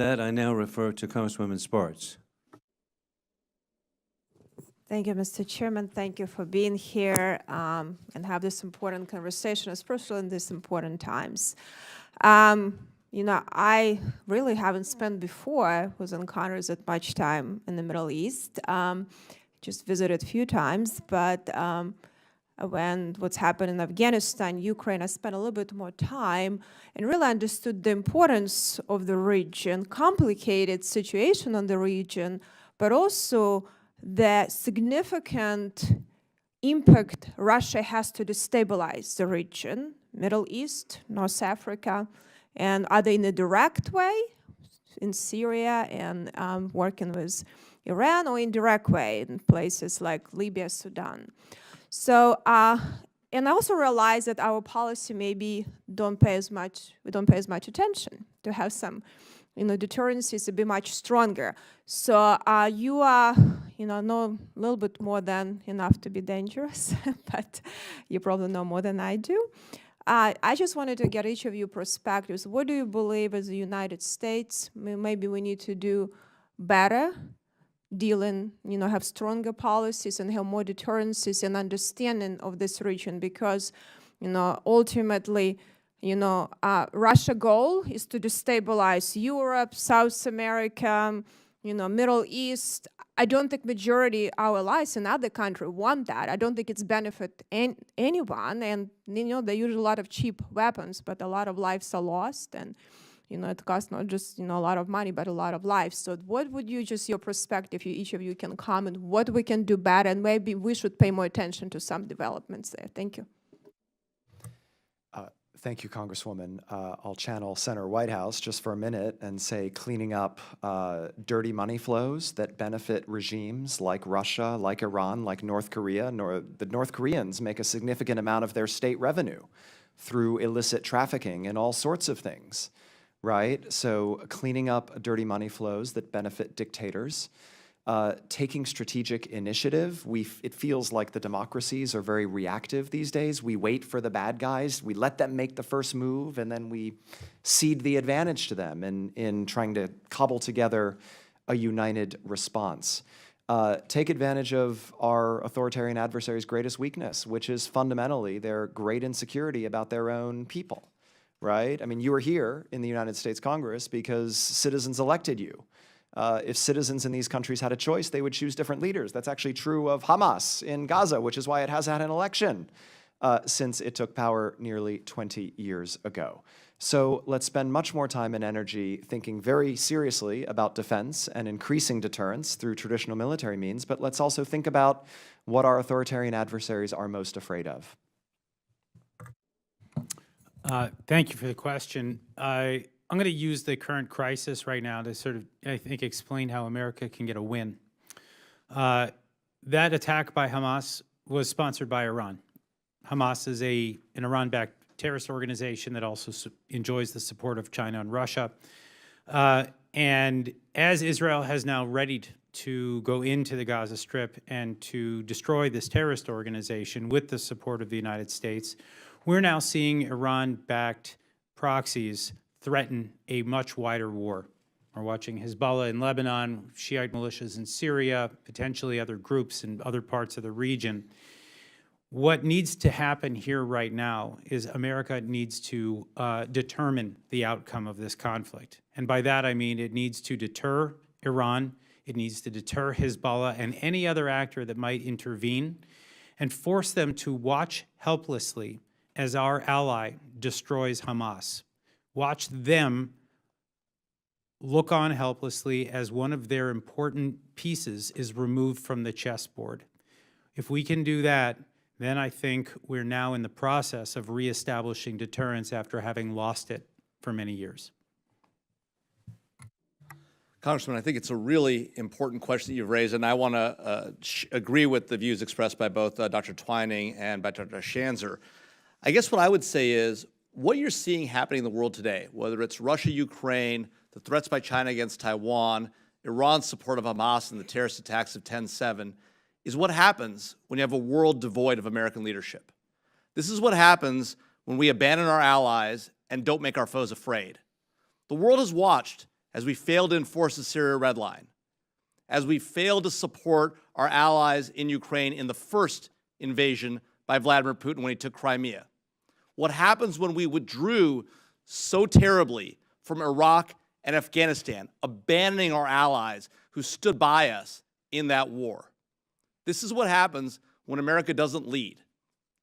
That I now refer to Congresswoman Spartz. Thank you, Mr. Chairman. Thank you for being here and have this important conversation, especially in these important times. You know, I really haven't spent before was in Congress that much time in the Middle East. Just visited a few times, but when what's happened in Afghanistan, Ukraine, I spent a little bit more time and really understood the importance of the region, complicated situation in the region, but also the significant impact Russia has to destabilize the region, Middle East, North Africa, and either in a direct way in Syria and working with Iran, or indirect way in places like Libya, Sudan. So, and I also realize that our policy maybe we don't pay as much attention to have some, deterrences to be much stronger. So you are, know a little bit more than enough to be dangerous, but you probably know more than I do. I just wanted to get each of you perspectives. What do you believe as the United States, maybe we need to do better dealing, have stronger policies and have more deterrences and understanding of this region, because, ultimately, Russia's goal is to destabilize Europe, South America, Middle East. I don't think majority of our allies in other countries want that. I don't think it's benefit anyone, and they use a lot of cheap weapons, but a lot of lives are lost, and it costs not just, a lot of money, but a lot of lives. So what would you, just your perspective, each of you can comment, what we can do better, and maybe we should pay more attention to some developments there. Thank you. Thank you, Congresswoman. I'll channel Senator Whitehouse just for a minute and say cleaning up dirty money flows that benefit regimes like Russia, like Iran, like North Korea. The North Koreans make a significant amount of their state revenue through illicit trafficking and all sorts of things. Right? So cleaning up dirty money flows that benefit dictators, taking strategic initiative. It feels like the democracies are very reactive these days. We wait for the bad guys, we let them make the first move, and then we cede the advantage to them in trying to cobble together a united response. Take advantage of our authoritarian adversaries' greatest weakness, which is fundamentally their great insecurity about their own people. Right? I mean, you are here in the United States Congress because citizens elected you. If citizens in these countries had a choice, they would choose different leaders. That's actually true of Hamas in Gaza, which is why it has had an election since it took power nearly 20 years ago. So let's spend much more time and energy thinking very seriously about defense and increasing deterrence through traditional military means, but let's also think about what our authoritarian adversaries are most afraid of. Thank you for the question. I'm going to use the current crisis right now to sort of, I think, explain how America can get a win. That attack by Hamas was sponsored by Iran. Hamas is an Iran-backed terrorist organization that also enjoys the support of China and Russia. And as Israel has now readied to go into the Gaza Strip and to destroy this terrorist organization with the support of the United States, we're now seeing Iran-backed proxies threaten a much wider war. We're watching Hezbollah in Lebanon, Shiite militias in Syria, potentially other groups in other parts of the region. What needs to happen here right now is America needs to determine the outcome of this conflict. And by that I mean it needs to deter Iran, it needs to deter Hezbollah and any other actor that might intervene, and force them to watch helplessly as our ally destroys Hamas. Watch them look on helplessly as one of their important pieces is removed from the chessboard. If we can do that, then I think we're now in the process of reestablishing deterrence after having lost it for many years. Congressman, I think it's a really important question that you've raised, and I want to agree with the views expressed by both Dr. Twining and by Dr. Schanzer. I guess what I would say is what you're seeing happening in the world today, whether it's Russia, Ukraine, the threats by China against Taiwan, Iran's support of Hamas and the terrorist attacks of 10/7, is what happens when you have a world devoid of American leadership. This is what happens when we abandon our allies and don't make our foes afraid. The world has watched as we failed to enforce the Syria red line, as we failed to support our allies in Ukraine in the first invasion by Vladimir Putin when he took Crimea. What happens when we withdrew so terribly from Iraq and Afghanistan, abandoning our allies who stood by us in that war? This is what happens when America doesn't lead.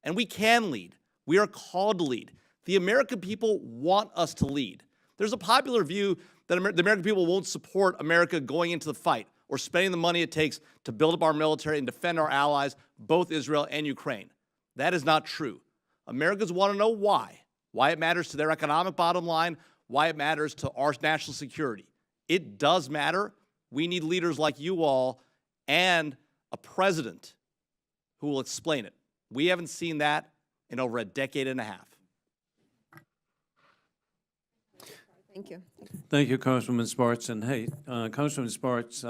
And we can lead. We are called to lead. The American people want us to lead. There's a popular view that the American people won't support America going into the fight or spending the money it takes to build up our military and defend our allies, both Israel and Ukraine. That is not true. Americans want to know why it matters to their economic bottom line, why it matters to our national security. It does matter. We need leaders like you all and a president who will explain it. We haven't seen that in over a decade and a half. Thank you. Thank you, Congresswoman Spartz. And hey, Congresswoman Spartz,